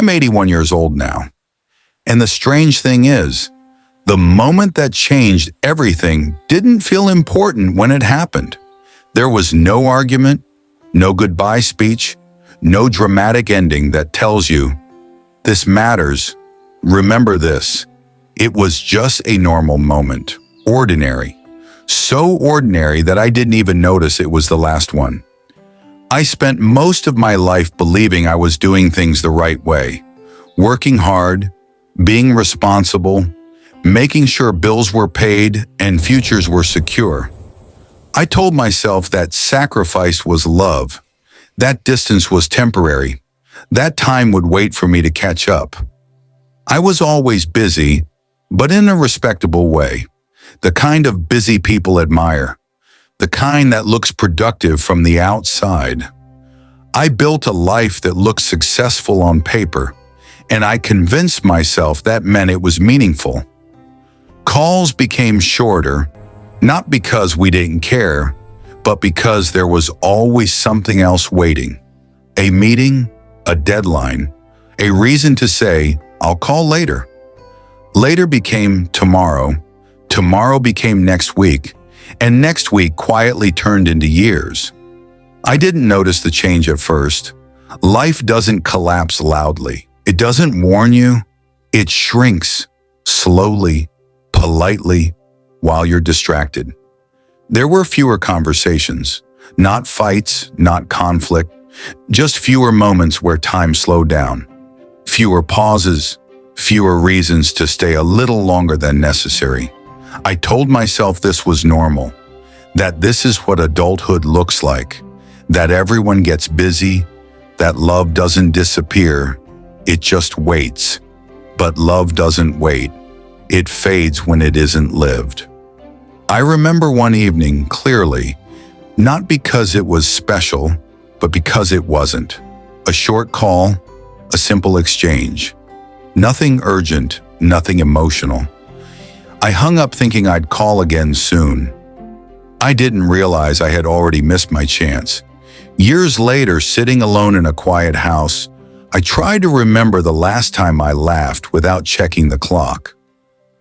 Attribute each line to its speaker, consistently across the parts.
Speaker 1: I'm 81 years old now. And the strange thing is, the moment that changed everything didn't feel important when it happened. There was no argument, no goodbye speech, no dramatic ending that tells you, this matters, remember this. It was just a normal moment, ordinary. So ordinary that I didn't even notice it was the last one. I spent most of my life believing I was doing things the right way, working hard, being responsible, making sure bills were paid and futures were secure. I told myself that sacrifice was love, that distance was temporary, that time would wait for me to catch up. I was always busy, but in a respectable way, the kind of busy people admire, the kind that looks productive from the outside. I built a life that looked successful on paper, and I convinced myself that meant it was meaningful. Calls became shorter, not because we didn't care, but because there was always something else waiting. A meeting, a deadline, a reason to say, I'll call later. Later became tomorrow, tomorrow became next week, and next week quietly turned into years. I didn't notice the change at first. Life doesn't collapse loudly. It doesn't warn you. It shrinks, slowly, politely, while you're distracted. There were fewer conversations, not fights, not conflict, just fewer moments where time slowed down. Fewer pauses, fewer reasons to stay a little longer than necessary. I told myself this was normal, that this is what adulthood looks like, that everyone gets busy, that love doesn't disappear, it just waits. But love doesn't wait. It fades when it isn't lived. I remember one evening clearly, not because it was special, but because it wasn't. A short call, a simple exchange. Nothing urgent, nothing emotional. I hung up thinking I'd call again soon. I didn't realize I had already missed my chance. Years later, sitting alone in a quiet house, I tried to remember the last time I laughed without checking the clock.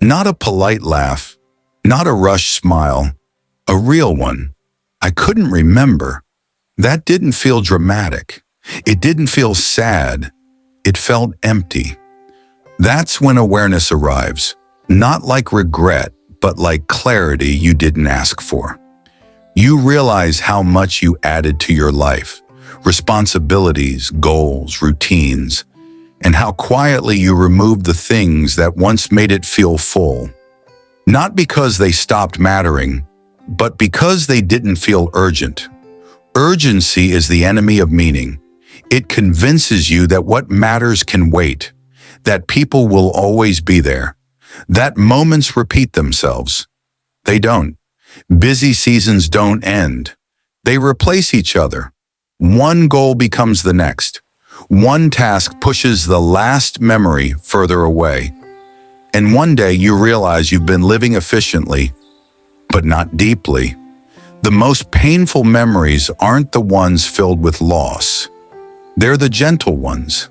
Speaker 1: Not a polite laugh, not a rushed smile, a real one. I couldn't remember. That didn't feel dramatic. It didn't feel sad. It felt empty. That's when awareness arrives, not like regret, but like clarity you didn't ask for. You realize how much you added to your life, responsibilities, goals, routines, and how quietly you removed the things that once made it feel full. Not because they stopped mattering, but because they didn't feel urgent. Urgency is the enemy of meaning. It convinces you that what matters can wait, that people will always be there, that moments repeat themselves. They don't. Busy seasons don't end. They replace each other. One goal becomes the next. One task pushes the last memory further away. And one day you realize you've been living efficiently, but not deeply. The most painful memories aren't the ones filled with loss. They're the gentle ones.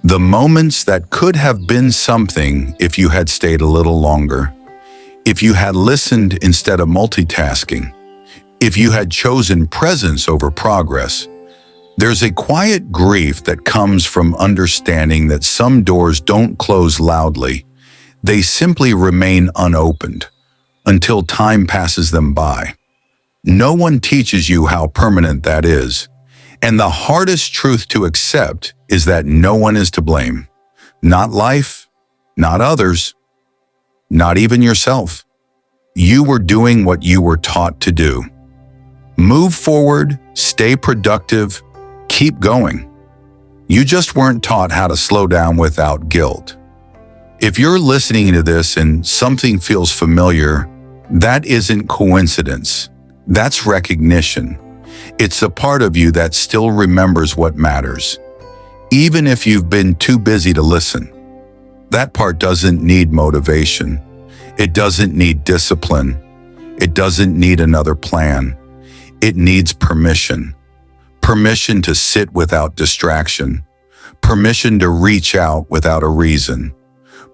Speaker 1: The moments that could have been something if you had stayed a little longer, if you had listened instead of multitasking, if you had chosen presence over progress. There's a quiet grief that comes from understanding that some doors don't close loudly. They simply remain unopened until time passes them by. No one teaches you how permanent that is. And the hardest truth to accept is that no one is to blame. Not life, not others, not even yourself. You were doing what you were taught to do. Move forward, stay productive, keep going. You just weren't taught how to slow down without guilt. If you're listening to this and something feels familiar, that isn't coincidence. That's recognition. It's a part of you that still remembers what matters, even if you've been too busy to listen. That part doesn't need motivation. It doesn't need discipline. It doesn't need another plan. It needs permission. Permission to sit without distraction. permission to reach out without a reason,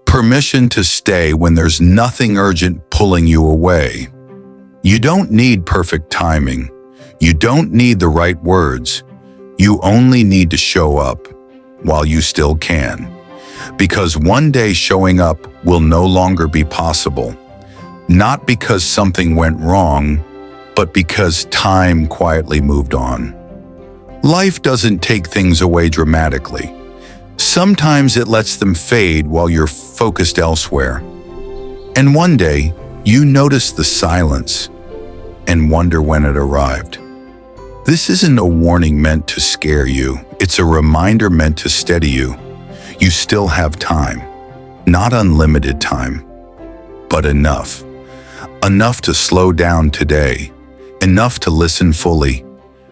Speaker 1: permission to stay when there's nothing urgent pulling you away. You don't need perfect timing. You don't need the right words. You only need to show up while you still can. Because one day showing up will no longer be possible. Not because something went wrong, but because time quietly moved on. Life doesn't take things away dramatically. Sometimes it lets them fade while you're focused elsewhere. And one day, you notice the silence and wonder when it arrived. This isn't a warning meant to scare you. It's a reminder meant to steady you. You still have time. Not unlimited time, but enough. Enough to slow down today. Enough to listen fully.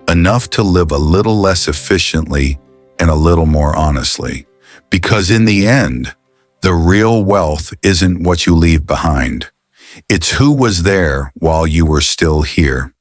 Speaker 1: Enough to live a little less efficiently and a little more honestly. Because in the end, the real wealth isn't what you leave behind. It's who was there while you were still here.